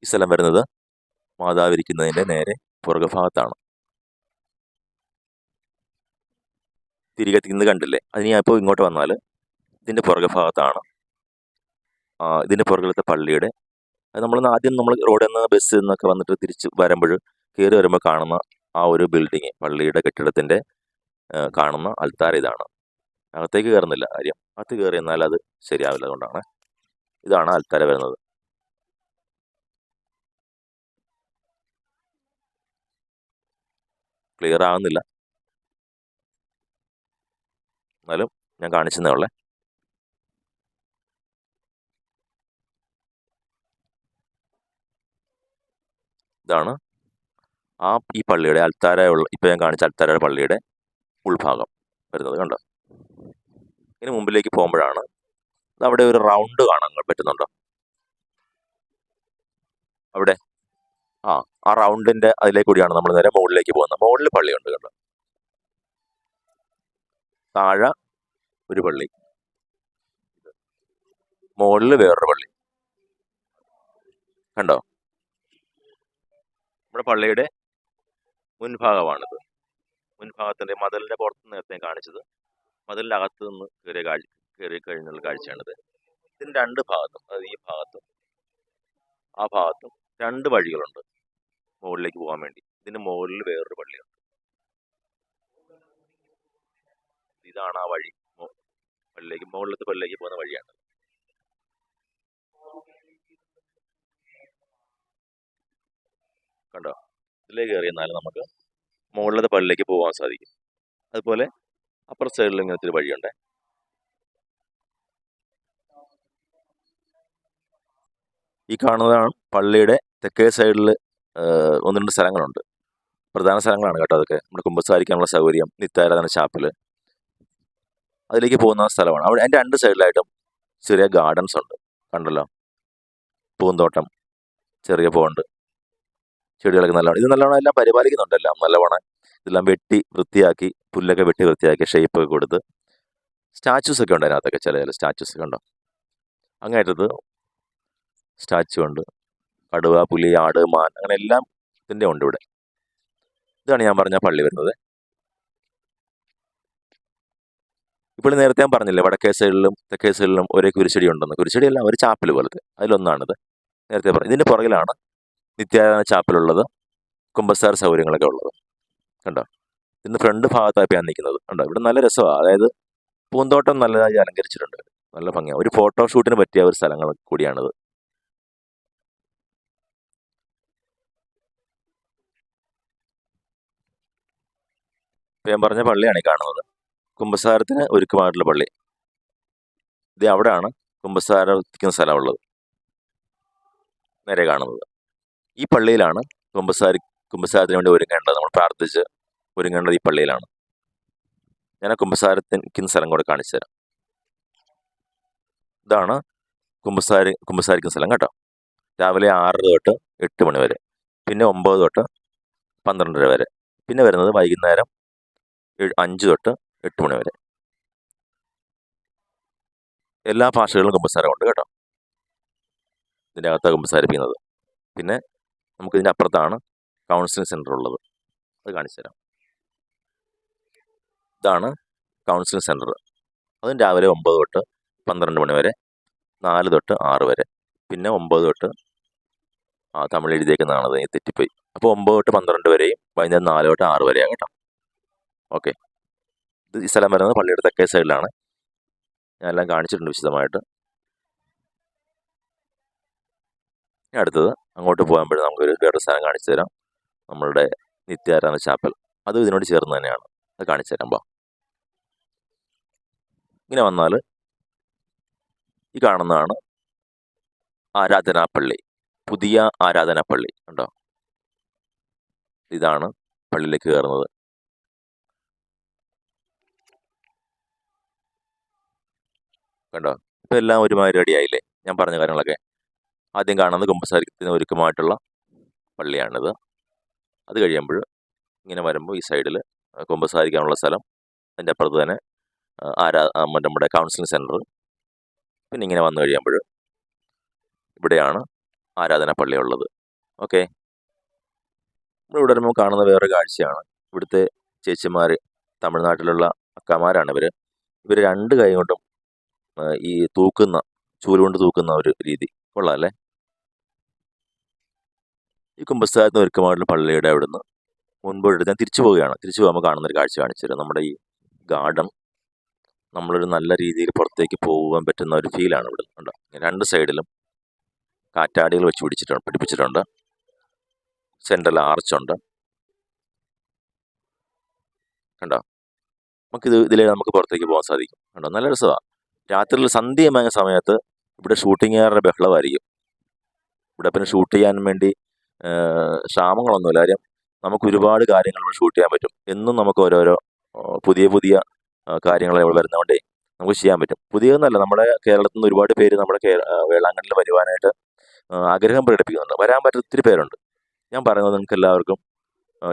ഈ സ്ഥലം വരുന്നത് മാതാവിരിക്കുന്നതിൻ്റെ നേരെ പുറകുഭാഗത്താണ്. തിരികെ തിന്ന് കണ്ടില്ലേ, അതിന് ഞാൻ ഇപ്പോൾ ഇങ്ങോട്ട് വന്നാൽ ഇതിൻ്റെ പുറകുഭാഗത്താണ് ഇതിൻ്റെ പുറകിലത്തെ പള്ളിയുടെ അത് ആദ്യം നമ്മൾ റോഡിൽ നിന്ന് ബസ്സിൽ നിന്നൊക്കെ വന്നിട്ട് തിരിച്ച് വരുമ്പോൾ കയറി വരുമ്പോൾ കാണുന്ന ആ ഒരു ബിൽഡിങ്, പള്ളിയുടെ കെട്ടിടത്തിൻ്റെ കാണുന്ന അൾത്താര ഇതാണ്. അകത്തേക്ക് കയറുന്നില്ല, കാര്യം അകത്ത് കയറി എന്നാൽ അത് ശരിയാവില്ല, അതുകൊണ്ടാണ്. ഇതാണ് അൾത്താര വരുന്നത്. ക്ലിയർ ആകുന്നില്ല, എന്നാലും ഞാൻ കാണിച്ചെന്നേ ഉള്ളേ. ഇതാണ് ഈ പള്ളിയുടെ അൾത്താരയുള്ള, ഇപ്പോൾ ഞാൻ കാണിച്ച അൾത്താരയുടെ പള്ളിയുടെ ഉൾഭാഗം വരുന്നത്. കണ്ടോ? ഇതിന് മുമ്പിലേക്ക് പോകുമ്പോഴാണ് അവിടെ ഒരു റൗണ്ട് കാണാൻ പറ്റുന്നുണ്ടോ? അവിടെ ആ റൗണ്ടിൻ്റെ അതിലേക്ക് കൂടിയാണ് നമ്മൾ നേരെ മുകളിലേക്ക് പോകുന്നത്. മുകളിൽ പള്ളിയുണ്ട്, കണ്ടോ? താഴെ ഒരു പള്ളി, മുകളിൽ വേറൊരു പള്ളി, കണ്ടോ? നമ്മുടെ പള്ളിയുടെ മുൻഭാഗമാണിത്. മുൻഭാഗത്തിൻ്റെ മതിലിൻ്റെ പുറത്ത് നേരത്തെ കാണിച്ചത്, മതിലിൻ്റെ അകത്ത് നിന്ന് കയറി കഴിഞ്ഞുള്ള കാഴ്ചയാണിത്. ഇതിന് രണ്ട് ഭാഗത്തും, അതായത് ഈ ഭാഗത്തും ആ ഭാഗത്തും രണ്ട് വഴികളുണ്ട് മുകളിലേക്ക് പോകാൻ വേണ്ടി. ഇതിന് മുകളിൽ വേറൊരു പള്ളിയുണ്ട്. ഇതാണ് ആ വഴി, പള്ളിയിലേക്ക്, മുകളിലത്തെ പള്ളിയിലേക്ക് പോകുന്ന വഴിയാണ്. കണ്ടോ? ഇതിലേക്ക് കയറി എന്നാൽ നമുക്ക് മുകളിലത്തെ പള്ളിയിലേക്ക് പോകാൻ സാധിക്കും. അതുപോലെ അപ്പുറ സൈഡിൽ ഇങ്ങനത്തെ ഒരു വഴിയുണ്ട്. ഈ കാണുന്നതാണ് പള്ളിയുടെ തെക്കേ സൈഡിൽ ഒന്ന് രണ്ട് സ്ഥലങ്ങളുണ്ട്. പ്രധാന സ്ഥലങ്ങളാണ് കേട്ടോ അതൊക്കെ. നമ്മുടെ കുമ്പസാരിക്കാനുള്ള സൗകര്യം, നിത്യാരാധന ചാപ്പൽ, അതിലേക്ക് പോകുന്ന സ്ഥലമാണ്. അവിടെ അതിൻ്റെ രണ്ട് സൈഡിലായിട്ടും ചെറിയ ഗാർഡൻസ് ഉണ്ട്, കണ്ടല്ലോ? പൂന്തോട്ടം, ചെറിയ പോണ്ട്, ചെടികളൊക്കെ നല്ലവണ്ണം, ഇത് നല്ലവണ്ണം എല്ലാം പരിപാലിക്കുന്നുണ്ടെല്ലാം നല്ലവണ്ണം. ഇതെല്ലാം വെട്ടി വൃത്തിയാക്കി, പുല്ലൊക്കെ വെട്ടി വൃത്തിയാക്കി ഷേപ്പൊക്കെ കൊടുത്ത് സ്റ്റാച്യൂസൊക്കെ ഉണ്ട് അതിനകത്തൊക്കെ. ചില സ്റ്റാച്യൂസ് കണ്ടോ? അങ്ങേറ്റത്ത് സ്റ്റാച്ചു ഉണ്ട്. കടുവ, പുലി, ആട്, മാൻ, അങ്ങനെ എല്ലാം ഇതിൻ്റെ ഉണ്ട് ഇവിടെ. ഇതാണ് ഞാൻ പറഞ്ഞ പള്ളി വരുന്നത്. ഇപ്പോൾ നേരത്തെ ഞാൻ പറഞ്ഞില്ലേ, വടക്കേ സൈഡിലും തെക്കേ സൈഡിലും ഒരേ കുരിശടി ഉണ്ടെന്ന്. കുരിശടിയല്ല, ഒരു ചാപ്പൽ പോലത്തെ, അതിലൊന്നാണിത്. നേരത്തെ പറഞ്ഞു. ഇതിൻ്റെ പുറകിലാണ് നിത്യാരാധന ചാപ്പലുള്ളത്, കുമ്പസാര സൗകര്യങ്ങളൊക്കെ ഉള്ളത്. കണ്ടോ? ഇന്ന് ഫ്രണ്ട് ഭാഗത്തായി ഞാൻ നിൽക്കുന്നത്. കണ്ടോ? ഇവിടെ നല്ല രസമാണ്. അതായത് പൂന്തോട്ടം നല്ലതായി അലങ്കരിച്ചിട്ടുണ്ട്, നല്ല ഭംഗിയാണ്. ഒരു ഫോട്ടോഷൂട്ടിന് പറ്റിയ ഒരു സ്ഥലങ്ങൾ കൂടിയാണിത്. ഞാൻ പറഞ്ഞ പള്ളിയാണ് ഈ കാണുന്നത്, കുമ്പസാരത്തിന് ഒരുക്കമായിട്ടുള്ള പള്ളി. ഇത് അവിടെയാണ് കുമ്പസാരിക്കുന്ന സ്ഥലമുള്ളത്, നേരെ കാണുന്നത്. ഈ പള്ളിയിലാണ് കുമ്പസാരത്തിന് വേണ്ടി ഒരുങ്ങേണ്ടത്. നമ്മൾ പ്രാർത്ഥിച്ച് ഒരുങ്ങേണ്ടത് ഈ പള്ളിയിലാണ്. ഞാൻ കുമ്പസാരത്തിന് സ്ഥലം കൂടെ കാണിച്ചു തരാം. ഇതാണ് കുമ്പസാരിക്കുന്ന സ്ഥലം കേട്ടോ. രാവിലെ 6 തൊട്ട് 8 മണി വരെ, പിന്നെ 9 തൊട്ട് 12 വരെ, പിന്നെ വരുന്നത് വൈകുന്നേരം 5 തൊട്ട് 8 മണി വരെ. എല്ലാ ഭാഷകളിലും കുമ്പസാരമുണ്ട് കേട്ടോ. ഇതിൻ്റെ അകത്താണ് കുമ്പസാരിപ്പിക്കുന്നത്. പിന്നെ നമുക്ക് ഇതിൻ്റെ അപ്പുറത്താണ് കൗൺസിലിംഗ് സെൻറ്റർ ഉള്ളത്, അത് കാണിച്ചു തരാം. ഇതാണ് കൗൺസിലിംഗ് സെൻറ്റർ. അതും രാവിലെ 9 തൊട്ട് 12 മണി വരെ, 4 തൊട്ട് 6 വരെ, പിന്നെ 9 തൊട്ട് തമിഴ് എഴുതിയേക്കുന്നതാണത്, തെറ്റിപ്പോയി. അപ്പോൾ 9 തൊട്ട് 12 വരെയും വൈകുന്നേരം 4 തൊട്ട് 6 വരെയാണ് കേട്ടോ. ഓക്കെ. ഈ സ്ഥലം വരുന്നത് പള്ളിയുടെ തെക്കേ സൈഡിലാണ്. ഞാൻ എല്ലാം കാണിച്ചിട്ടുണ്ട് വിശദമായിട്ട്. ഇനി അടുത്തത് അങ്ങോട്ട് പോകുമ്പോഴേ നമുക്കൊരു വേറൊരു സ്ഥലം കാണിച്ചു തരാം. നമ്മളുടെ നിത്യാരാധന ചാപ്പൽ, അത് ഇതിനോട് ചേർന്ന് തന്നെയാണ്, അത് കാണിച്ചു തരാം. ഇങ്ങനെ വന്നാൽ ഈ കാണുന്നതാണ് ആരാധനാപ്പള്ളി, പുതിയ ആരാധനാപ്പള്ളി. കണ്ടോ? ഇതാണ് പള്ളിയിലേക്ക് കയറുന്നത്. കണ്ടോ? ഇപ്പം എല്ലാം ഒരുമാതിരി റെഡിയായില്ലേ, ഞാൻ പറഞ്ഞ കാര്യങ്ങളൊക്കെ. ആദ്യം കാണുന്നത് കുമ്പസാരത്തിന് ഒരുക്കമായിട്ടുള്ള പള്ളിയാണിത്. അത് കഴിയുമ്പോൾ ഇങ്ങനെ വരുമ്പോൾ ഈ സൈഡിൽ കുമ്പസാരിക്കാനുള്ള സ്ഥലം, അതിൻ്റെ അപ്പുറത്ത് തന്നെ നമ്മുടെ കൗൺസിലിംഗ് സെൻറ്റർ. പിന്നെ ഇങ്ങനെ വന്നു കഴിയുമ്പോൾ ഇവിടെയാണ് ആരാധനാ പള്ളിയുള്ളത്. ഓക്കെ, ഇവിടെ വരുമ്പോൾ കാണുന്ന വേറെ കാഴ്ചയാണ്. ഇവിടുത്തെ ചേച്ചിമാർ, തമിഴ്നാട്ടിലുള്ള അക്കമാരാണ് ഇവർ രണ്ട് കൈ കൊണ്ടും ഈ തൂക്കുന്ന ചൂലുകൊണ്ട് തൂക്കുന്ന ഒരു രീതി കൊള്ളാം അല്ലേ. ഈ കുമ്പസ്ഥാനത്ത് ഒരുക്കമായിട്ടുള്ള പള്ളിയുടെ അവിടുന്ന് മുൻപോട്ട് ഞാൻ തിരിച്ചു പോവുകയാണ്. തിരിച്ചു പോകുമ്പോൾ കാണുന്നൊരു കാഴ്ച കാണിച്ചു തരാം. നമ്മുടെ ഈ ഗാർഡൻ നമ്മളൊരു നല്ല രീതിയിൽ പുറത്തേക്ക് പോകാൻ പറ്റുന്ന ഒരു ഫീലാണ് ഇവിടെ ഉണ്ട്. രണ്ട് സൈഡിലും കാറ്റാടികൾ വെച്ച് പിടിപ്പിച്ചിട്ടുണ്ട്. സെൻട്രൽ ആർച്ചുണ്ട്. കണ്ടോ, ഇതിലേ നമുക്ക് പുറത്തേക്ക് പോകാൻ സാധിക്കും. കണ്ടോ, നല്ല രസമാണ്. രാത്രിയിൽ സന്ധ്യമായ സമയത്ത് ഇവിടെ ഷൂട്ടിങ്ങുകാരുടെ ബഹളമായിരിക്കും. ഇവിടെ പിന്നെ ഷൂട്ട് ചെയ്യാൻ വേണ്ടി ക്ഷാമങ്ങളൊന്നുമില്ല. കാര്യം നമുക്ക് ഒരുപാട് കാര്യങ്ങൾ ഇവിടെ ഷൂട്ട് ചെയ്യാൻ പറ്റും. എന്നും നമുക്ക് ഓരോരോ പുതിയ പുതിയ കാര്യങ്ങൾ വരുന്നതുകൊണ്ടേ നമുക്ക് ചെയ്യാൻ പറ്റും. പുതിയതെന്നല്ല, നമ്മുടെ കേരളത്തിൽ നിന്ന് ഒരുപാട് പേര് നമ്മുടെ വേളാങ്കണ്ണിൽ വരുവാനായിട്ട് ആഗ്രഹം പ്രകടിപ്പിക്കുന്നുണ്ട്. വരാൻ പറ്റുന്ന ഒത്തിരി പേരുണ്ട്. ഞാൻ പറയുന്നത് നിങ്ങൾക്ക് എല്ലാവർക്കും,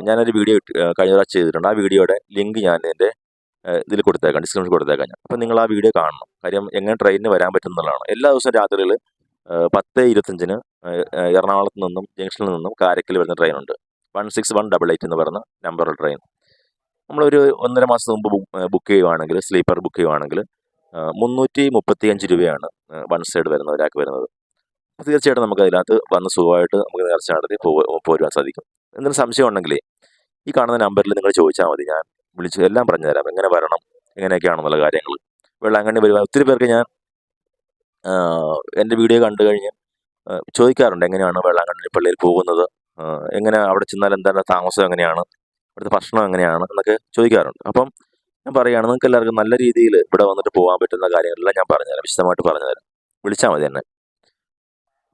ഞാനൊരു വീഡിയോ കഴിഞ്ഞ പ്രാവശ്യം ചെയ്തിട്ടുണ്ട്. ആ വീഡിയോയുടെ ലിങ്ക് ഞാൻ എൻ്റെ ഇതിൽ കൊടുത്തേക്കാം, ഡിസ്ക്രിപ്ഷനിൽ കൊടുത്തേക്കാം ഞാൻ. അപ്പം നിങ്ങൾ ആ വീഡിയോ കാണണം. കാര്യം എങ്ങനെ ട്രെയിനിന് വരാൻ പറ്റുന്നതാണ്. എല്ലാ ദിവസവും രാത്രിയിൽ 10:25 എറണാകുളത്ത് നിന്നും ജംഗ്ഷനിൽ നിന്നും കാരയ്ക്കൽ വരുന്ന ട്രെയിനുണ്ട്. 16188 എന്ന് പറയുന്ന നമ്പറുള്ള ട്രെയിൻ. നമ്മളൊരു 1.5 മാസം മുമ്പ് ബുക്ക് ചെയ്യുവാണെങ്കിൽ, സ്ലീപ്പർ ബുക്ക് ചെയ്യുവാണെങ്കിൽ 335 രൂപയാണ് വൺ സൈഡ് വരുന്നത്, ഒരാൾക്ക് വരുന്നത്. തീർച്ചയായിട്ടും നമുക്ക് അതിനകത്ത് വന്ന് സുഖമായിട്ട് നമുക്ക് നേർച്ച നടത്തി പോരുവാൻ സാധിക്കും. എന്തെങ്കിലും സംശയം ഉണ്ടെങ്കിൽ ഈ കാണുന്ന നമ്പറിൽ നിങ്ങൾ ചോദിച്ചാൽ മതി. ഞാൻ വിളിച്ച് എല്ലാം പറഞ്ഞുതരാം, എങ്ങനെ വരണം, എങ്ങനെയൊക്കെയാണെന്നുള്ള കാര്യങ്ങൾ. വേളാങ്കണ്ണി വരുവാൻ ഒത്തിരി പേർക്ക് ഞാൻ എൻ്റെ വീഡിയോ കണ്ടു കഴിഞ്ഞ് ചോദിക്കാറുണ്ട്, എങ്ങനെയാണ് വേളാങ്കണ്ണി പള്ളിയിൽ പോകുന്നത്, എങ്ങനെ അവിടെ ചെന്നാൽ എന്താണ് താമസം, എങ്ങനെയാണ് ഇവിടുത്തെ ഭക്ഷണം എങ്ങനെയാണ് എന്നൊക്കെ ചോദിക്കാറുണ്ട്. അപ്പം ഞാൻ പറയുകയാണ്, നിങ്ങൾക്ക് എല്ലാവർക്കും നല്ല രീതിയിൽ ഇവിടെ വന്നിട്ട് പോകാൻ പറ്റുന്ന കാര്യങ്ങളെല്ലാം ഞാൻ പറഞ്ഞുതരാം, വിശദമായിട്ട് പറഞ്ഞുതരാം. വിളിച്ചാൽ മതി എന്നെ.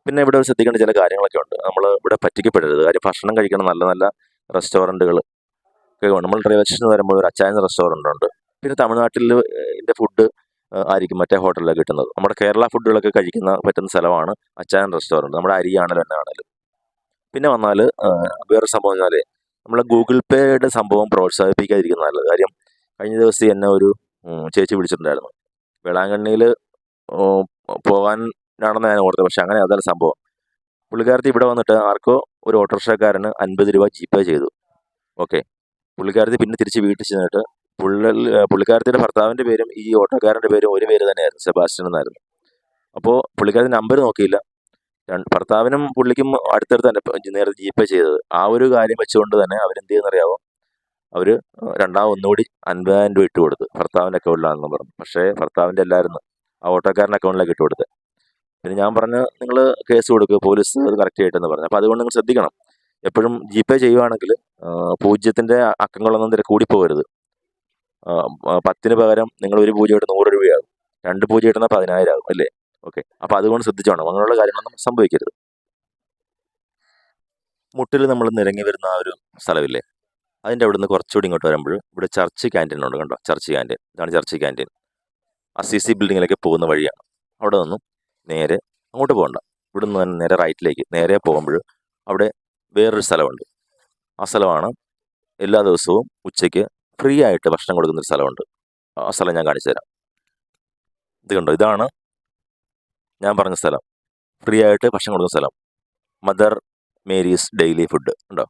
പിന്നെ ഇവിടെ ശ്രദ്ധിക്കേണ്ട ചില കാര്യങ്ങളൊക്കെ ഉണ്ട്. നമ്മൾ ഇവിടെ പറ്റിക്കപ്പെടരുത്. കാര്യം ഭക്ഷണം കഴിക്കണം നല്ല നല്ല റെസ്റ്റോറൻറ്റുകൾ ഒക്കെ ഉണ്ട്. നമ്മൾ റെയിൽവേ സ്റ്റേഷനിൽ വരുമ്പോൾ ഒരു അച്ചായൻ റെസ്റ്റോറൻ്റ് ഉണ്ട്. പിന്നെ തമിഴ്നാട്ടിൽ ഫുഡ് ആയിരിക്കും മറ്റേ ഹോട്ടലിലൊക്കെ കിട്ടുന്നത്. നമ്മുടെ കേരള ഫുഡുകളൊക്കെ കഴിക്കുന്ന പറ്റുന്ന സ്ഥലമാണ് അച്ചായൻ റെസ്റ്റോറൻറ്റ്. നമ്മുടെ അരിയാണല്ലോ എന്നാണല്ലോ. പിന്നെ വന്നാൽ വേറെ സംഭവം പറഞ്ഞാൽ, നമ്മൾ ഗൂഗിൾ പേയുടെ സംഭവം പ്രോത്സാഹിപ്പിക്കാതിരിക്കുന്ന നല്ലത്. കാര്യം കഴിഞ്ഞ ദിവസം എന്നെ ഒരു ചേച്ചി വിളിച്ചിട്ടുണ്ടായിരുന്നു. വേളാങ്കണ്ണിയിൽ പോകാനാണെന്ന് ഞാൻ ഓർത്തത്, പക്ഷെ അങ്ങനെ അതല്ല സംഭവം. പുള്ളിക്കാരത്തി ഇവിടെ വന്നിട്ട് ആർക്കോ ഒരു ഓട്ടോറിക്ഷക്കാരന് 50 രൂപ ജിപേ ചെയ്തു. ഓക്കെ, പുള്ളിക്കാരത്തി പിന്നെ തിരിച്ച് വീട്ടിൽ ചെന്നിട്ട് പുള്ളിക്കാരത്തിയുടെ ഭർത്താവിൻ്റെ പേരും ഈ ഓട്ടോക്കാരൻ്റെ പേരും ഒരു പേര് തന്നെയായിരുന്നു, സെബാസ്റ്റ്യൻ എന്നായിരുന്നു. അപ്പോൾ പുള്ളിക്കാരത്തി നമ്പർ നോക്കിയില്ല. ഭർത്താവിനും പുള്ളിക്കും അടുത്തടുത്ത് തന്നെ നേരെ ജിപേ ചെയ്തത്. ആ ഒരു കാര്യം വെച്ചുകൊണ്ട് തന്നെ അവരെന്ത് ചെയ്യുന്നറിയാവോ, അവർ ഒന്നുകൂടി 50,000 രൂപ ഇട്ട് കൊടുത്ത് ഭർത്താവിൻ്റെ അക്കൗണ്ടിലാണെന്ന് പറഞ്ഞു. പക്ഷേ ഭർത്താവിൻ്റെ അല്ലായിരുന്നു, ആ ഓട്ടോക്കാരൻ്റെ അക്കൗണ്ടിലേക്ക് ഇട്ട് കൊടുത്തത്. പിന്നെ ഞാൻ പറഞ്ഞു, നിങ്ങൾ കേസ് കൊടുക്കുക, പോലീസ് അത് കറക്റ്റ് ആയിട്ടെന്ന് പറഞ്ഞു. അപ്പോൾ അതുകൊണ്ട് നിങ്ങൾ ശ്രദ്ധിക്കണം, എപ്പോഴും ജിപേ ചെയ്യുവാണെങ്കിൽ 0ൻ്റെ അക്കങ്ങളൊന്നും കൂടിപ്പോകരുത്. 10 പകരം നിങ്ങൾ ഒരു 0 ഇട്ട് 100 രൂപയാകും, 2 0 ഇട്ടുന്ന 10,000 ആകും അല്ലേ. ഓക്കെ, അപ്പോൾ അതുകൊണ്ട് ശ്രദ്ധിച്ചോണം, അങ്ങനെയുള്ള കാര്യങ്ങളൊന്നും സംഭവിക്കരുത്. മുട്ടിൽ നമ്മൾ നിരങ്ങി വരുന്ന ആ ഒരു സ്ഥലമില്ലേ, അതിൻ്റെ അവിടെ നിന്ന് കുറച്ചുകൂടി ഇങ്ങോട്ട് വരുമ്പോൾ ഇവിടെ ചർച്ച് ക്യാൻറ്റീൻ ഉണ്ട്. കണ്ടോ, ചർച്ച് ക്യാൻറ്റീൻ, ഇതാണ് ചർച്ച് ക്യാൻറ്റീൻ. അസിസി ബിൽഡിങ്ങിലേക്ക് പോകുന്ന വഴിയാണ്. അവിടെ നിന്നും നേരെ അങ്ങോട്ട് പോകണ്ട, ഇവിടെ നിന്ന് തന്നെ നേരെ റൈറ്റിലേക്ക് നേരെ പോകുമ്പോൾ അവിടെ വേറൊരു സ്ഥലമുണ്ട്. ആ സ്ഥലമാണ് എല്ലാ ദിവസവും ഉച്ചയ്ക്ക് ഫ്രീ ആയിട്ട് ഭക്ഷണം കൊടുക്കുന്നൊരു സ്ഥലമുണ്ട്. ആ സ്ഥലം ഞാൻ കാണിച്ചു തരാം. ഇത് കണ്ടോ, ഇതാണ് ഞാൻ പറഞ്ഞ സ്ഥലം, ഫ്രീ ആയിട്ട് ഭക്ഷണം കൊടുക്കുന്ന സ്ഥലം. മദർ മേരീസ് ഡെയിലി ഫുഡ് ഉണ്ടോ.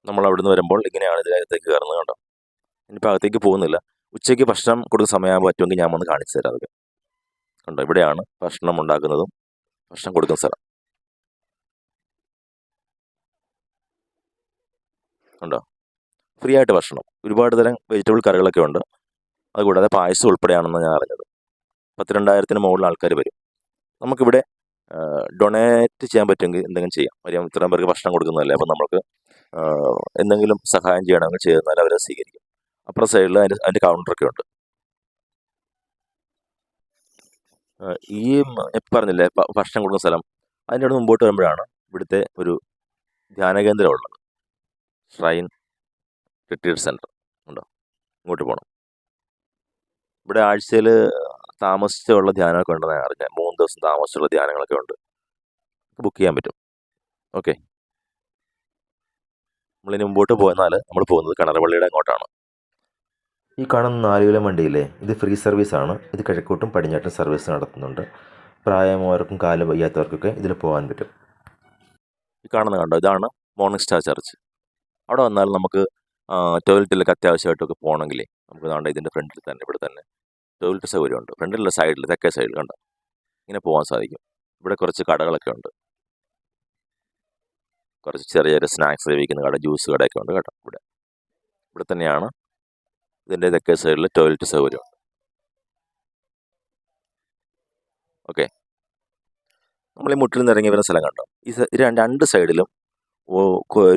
നമ്മൾ അവിടെ നിന്ന് വരുമ്പോൾ ഇങ്ങനെയാണ് ഇതിനകത്തേക്ക് കയറുന്നത്. കണ്ടോ, ഇനിയിപ്പോൾ അകത്തേക്ക് പോകുന്നില്ല. ഉച്ചയ്ക്ക് ഭക്ഷണം കൊടുക്കുന്ന സമയമാകുമ്പോൾ പറ്റുമെങ്കിൽ ഞാൻ വന്ന് കാണിച്ചു തരാം. അതൊക്കെ കണ്ടോ, ഇവിടെയാണ് ഭക്ഷണം ഉണ്ടാക്കുന്നതും ഭക്ഷണം കൊടുക്കുന്ന സ്ഥലം. ഉണ്ടോ, ഫ്രീ ആയിട്ട് ഭക്ഷണം, ഒരുപാട് തരം വെജിറ്റബിൾ കറികളൊക്കെ ഉണ്ട്. അതുകൂടാതെ പായസം ഉൾപ്പെടെയാണെന്ന് ഞാൻ അറിഞ്ഞത്. 12,000-ന് മുകളിൽ ആൾക്കാർ വരും. നമുക്കിവിടെ ഡൊണേറ്റ് ചെയ്യാൻ പറ്റുമെങ്കിൽ എന്തെങ്കിലും ചെയ്യാം. കാര്യം ഇത്രയും പേർക്ക് ഭക്ഷണം കൊടുക്കുന്നതല്ലേ, അപ്പം നമുക്ക് എന്തെങ്കിലും സഹായം ചെയ്യണമെങ്കിൽ ചെയ്താൽ അവരെ സ്വീകരിക്കും. അപ്പുറം സൈഡിൽ അതിൻ്റെ കൗണ്ടറൊക്കെ ഉണ്ട്. ഈ പറഞ്ഞില്ലേ ഭക്ഷണം കൊടുക്കുന്ന സ്ഥലം, അതിൻ്റെ അവിടെ മുമ്പോട്ട് വരുമ്പോഴാണ് ഇവിടുത്തെ ഒരു ധ്യാന കേന്ദ്രം ഉള്ളത്, ഷ്രൈൻ റിട്രീറ്റ് സെൻറ്റർ ഉണ്ടോ. ഇങ്ങോട്ട് പോകണം. ഇവിടെ ആഴ്ചയിൽ താമസിച്ചുള്ള ധ്യാനമൊക്കെ ഉണ്ടെന്ന് ഞാൻ അറിഞ്ഞത്. 3 ദിവസം താമസിച്ചുള്ള ധ്യാനങ്ങളൊക്കെ ഉണ്ട്, ബുക്ക് ചെയ്യാൻ പറ്റും. ഓക്കെ, നമ്മളിനി മുമ്പോട്ട് പോയെന്നാൽ നമ്മൾ പോകുന്നത് കിണറുപള്ളിയുടെ അങ്ങോട്ടാണ്. ഈ കാണുന്ന 4 കിലോ വണ്ടിയില്ലേ, ഇത് ഫ്രീ സർവീസാണ്. ഇത് കിഴക്കോട്ടും പടിഞ്ഞാട്ടും സർവീസ് നടത്തുന്നുണ്ട്. പ്രായമായവർക്കും കാല് വയ്യാത്തവർക്കൊക്കെ ഇതിൽ പോകാൻ പറ്റും. ഈ കാണുന്നത് കണ്ടോ, ഇതാണ് മോർണിംഗ് സ്റ്റാർ ചർച്ച്. അവിടെ വന്നാൽ നമുക്ക് ടോയ്ലറ്റിലൊക്കെ അത്യാവശ്യമായിട്ടൊക്കെ പോകണമെങ്കിലേ നമുക്ക് വേണ്ട ഇതിൻ്റെ ഫ്രണ്ടിൽ തന്നെ, ഇവിടെ തന്നെ ടോയ്ലറ്റ് സൗകര്യമുണ്ട്. ഫ്രണ്ടിലുള്ള സൈഡിൽ, തെക്കേ സൈഡിൽ കണ്ടോ, ഇങ്ങനെ പോകാൻ സാധിക്കും. ഇവിടെ കുറച്ച് കടകളൊക്കെ ഉണ്ട്, കുറച്ച് ചെറിയ ചെറിയ സ്നാക്സ് ലഭിക്കുന്ന കട, ജ്യൂസ് കടയൊക്കെ ഉണ്ട് കേട്ടോ. ഇവിടെ തന്നെയാണ് ഇതിൻ്റെ തെക്കേ സൈഡിൽ ടോയ്ലറ്റ് സൗകര്യം. ഓക്കെ, നമ്മൾ ഈ മുട്ടിൽ നിന്ന് ഇറങ്ങി വരുന്ന സ്ഥലം കണ്ടോ, ഈ രണ്ട് സൈഡിലും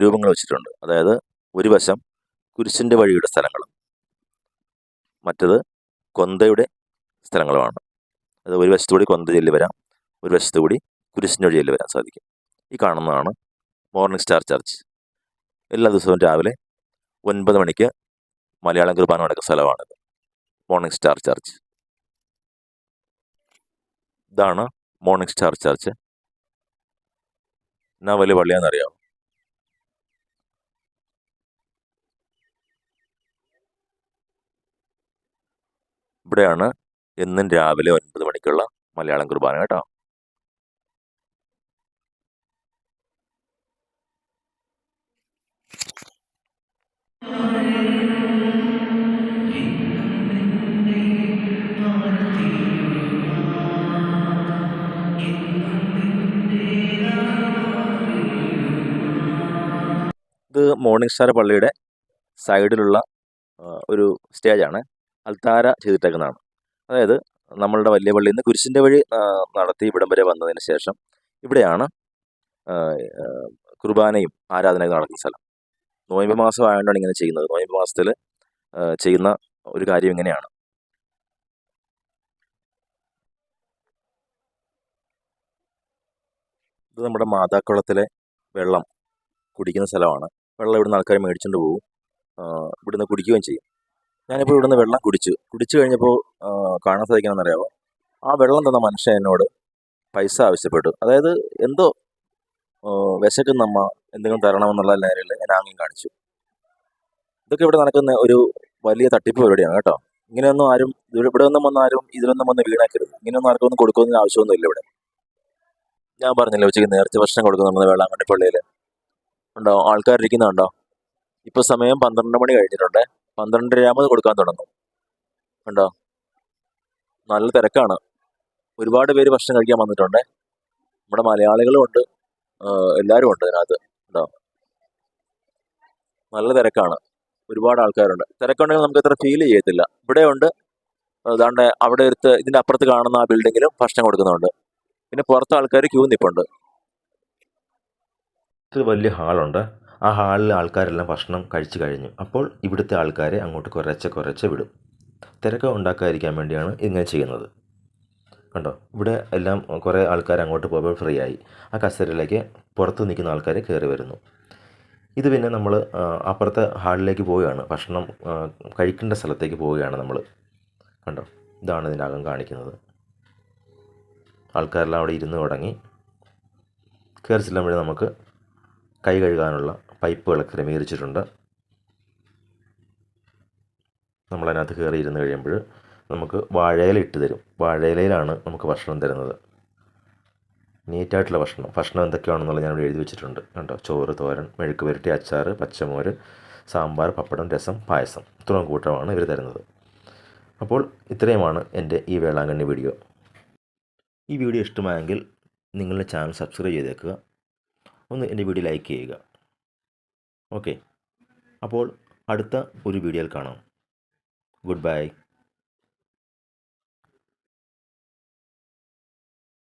രൂപങ്ങൾ വെച്ചിട്ടുണ്ട്. അതായത് ഒരു വശം കുരിശിൻ്റെ വഴിയുടെ സ്ഥലങ്ങളും മറ്റത് കൊന്തയുടെ സ്ഥലങ്ങളുമാണ്. അത് ഒരു വശത്തുകൂടി കൊന്ത ചെല്ലി വരാം, ഒരു വശത്തുകൂടി കുരിശിൻ്റെ വഴി ചെല്ലി വരാൻ സാധിക്കും. ഈ കാണുന്നതാണ് മോർണിംഗ് സ്റ്റാർ ചർച്ച്. എല്ലാ ദിവസവും രാവിലെ 9 മണിക്ക് മലയാളം കുർബാന നടക്കുന്ന സ്ഥലമാണിത്, മോർണിംഗ് സ്റ്റാർ ചർച്ച്. ഇതാണ് മോർണിംഗ് സ്റ്റാർ ചർച്ച്. എന്നാ വലിയ പള്ളിയാണെന്നറിയാമോ? ഇവിടെയാണ് എന്നും രാവിലെ 9 മണിക്കുള്ള മലയാളം കുർബാന കേട്ടോ. ഇത് മോർണിംഗ് സ്റ്റാർ പള്ളിയുടെ സൈഡിലുള്ള ഒരു സ്റ്റേജാണ്, അൽത്താര ചെയ്തിട്ടേക്കുന്നതാണ്. അതായത് നമ്മളുടെ വലിയ പള്ളിയിൽ നിന്ന് കുരിശിൻ്റെ വഴി നടത്തി ഇവിടം വരെ വന്നതിന് ശേഷം ഇവിടെയാണ് കുർബാനയും ആരാധനയും നടക്കുന്ന സ്ഥലം. നോയമ്പ് മാസം ആയതുകൊണ്ടാണ് ഇങ്ങനെ ചെയ്യുന്നത്. നോയമ്പ് മാസത്തിൽ ചെയ്യുന്ന ഒരു കാര്യം ഇങ്ങനെയാണ്. ഇത് നമ്മുടെ മാതാക്കുളത്തിലെ വെള്ളം കുടിക്കുന്ന സ്ഥലമാണ്. വെള്ളം ഇവിടുന്ന് ആൾക്കാർ മേടിച്ചുകൊണ്ട് പോകും, ഇവിടുന്ന് കുടിക്കുകയും ചെയ്യും. ഞാനിപ്പോൾ ഇവിടുന്ന് വെള്ളം കുടിച്ചു കഴിഞ്ഞപ്പോൾ കാണാൻ സാധിക്കണമെന്നറിയാമോ, ആ വെള്ളം തന്ന മനുഷ്യൻ എന്നോട് പൈസ ആവശ്യപ്പെട്ടു. അതായത് എന്തോ വിശക്കുന്നമ്മ എന്തെങ്കിലും തരണമെന്നുള്ള നേരിൽ ഞാൻ ആംഗ്യം കാണിച്ചു. ഇതൊക്കെ ഇവിടെ നടക്കുന്ന ഒരു വലിയ തട്ടിപ്പ് പരിപാടിയാണ് കേട്ടോ. ഇങ്ങനെയൊന്നും ആരും ഇവിടെ ഒന്നും വന്ന് ആരും ഇതിലൊന്നും വന്ന് വീണാക്കരുത്. ഇങ്ങനെയൊന്നും ആർക്കും ഒന്നും കൊടുക്കുന്നതിന് ആവശ്യമൊന്നുമില്ല ഇവിടെ. ഞാൻ പറഞ്ഞില്ല ഉച്ചയ്ക്ക് നേർച്ച ഭക്ഷണം കൊടുക്കുന്നുണ്ടെന്ന് വേളാങ്കണ്ണി പള്ളിയിൽ. ഉണ്ടോ ആൾക്കാരിരിക്കുന്നുണ്ടോ? ഇപ്പോൾ സമയം 12 മണി കഴിഞ്ഞിട്ടുണ്ട്. 12:30 കൊടുക്കാൻ തുടങ്ങും. ഉണ്ടോ, നല്ല തിരക്കാണ്. ഒരുപാട് പേര് ഭക്ഷണം കഴിക്കാൻ വന്നിട്ടുണ്ട്. നമ്മുടെ മലയാളികളും ഉണ്ട്, എല്ലാവരും ഉണ്ട് ഇതിനകത്ത്. ഉണ്ടോ, നല്ല തിരക്കാണ്, ഒരുപാട് ആൾക്കാരുണ്ട്. തിരക്കുണ്ടെങ്കിൽ നമുക്ക് ഇത്ര ഫീൽ ചെയ്യത്തില്ല. ഇവിടെ ഉണ്ട്, അതാണ്ട് അവിടെ ഇതിൻ്റെ അപ്പുറത്ത് കാണുന്ന ആ ബിൽഡിങ്ങിലും ഭക്ഷണം കൊടുക്കുന്നുണ്ട്. പിന്നെ പുറത്ത് ആൾക്കാർ ക്യൂ നിൽപ്പുണ്ട്. ഇത് വലിയ ഹാളുണ്ട്. ആ ഹാളിൽ ആൾക്കാരെല്ലാം ഭക്ഷണം കഴിച്ചു കഴിഞ്ഞു. അപ്പോൾ ഇവിടുത്തെ ആൾക്കാരെ അങ്ങോട്ട് കുറച്ച് വിടും. തിരക്ക് ഉണ്ടാക്കാതിരിക്കാൻ വേണ്ടിയാണ് ഇങ്ങനെ ചെയ്യുന്നത്. കണ്ടോ, ഇവിടെ എല്ലാം കുറേ ആൾക്കാർ അങ്ങോട്ട് പോകുമ്പോൾ ഫ്രീ ആയി. ആ കസേരയിലേക്ക് പുറത്ത് നിൽക്കുന്ന ആൾക്കാർ കയറി വരുന്നു. ഇത് പിന്നെ നമ്മൾ അപ്പുറത്തെ ഹാളിലേക്ക് പോവുകയാണ്, ഭക്ഷണം കഴിക്കേണ്ട സ്ഥലത്തേക്ക് പോവുകയാണ് നമ്മൾ. കണ്ടോ, ഇതാണ് ഇതിനകം കാണിക്കുന്നത്. ആൾക്കാരെല്ലാം അവിടെ ഇരുന്ന് തുടങ്ങി. കയറി ചെല്ലുമ്പോൾ നമുക്ക് കൈ കഴുകാനുള്ള പൈപ്പുകൾ ക്രമീകരിച്ചിട്ടുണ്ട്. നമ്മളതിനകത്ത് കയറി ഇരുന്ന് കഴിയുമ്പോൾ നമുക്ക് വാഴയില ഇട്ട് തരും. വാഴയിലയിലാണ് നമുക്ക് ഭക്ഷണം തരുന്നത്. നീറ്റായിട്ടുള്ള ഭക്ഷണം എന്തൊക്കെയാണെന്നുള്ളത് ഞാനിവിടെ എഴുതി വെച്ചിട്ടുണ്ട്. കണ്ടോ, ചോറ്, തോരൻ, മെഴുക്ക് പുരട്ടി, അച്ചാർ, പച്ചമോര്, സാമ്പാർ, പപ്പടം, രസം, പായസം, ഇത്രയും കൂട്ടമാണ് ഇവർ തരുന്നത്. അപ്പോൾ ഇത്രയുമാണ് എൻ്റെ ഈ വേളാങ്കണ്ണി വീഡിയോ. ഈ വീഡിയോ ഇഷ്ടമായെങ്കിൽ നിങ്ങളുടെ ചാനൽ സബ്സ്ക്രൈബ് ചെയ്തേക്കുക, ഒന്ന് എൻ്റെ വീഡിയോ ലൈക്ക് ചെയ്യുക. ഓക്കെ, അപ്പോൾ അടുത്ത ഒരു വീഡിയോയിൽ കാണാം. Good bye.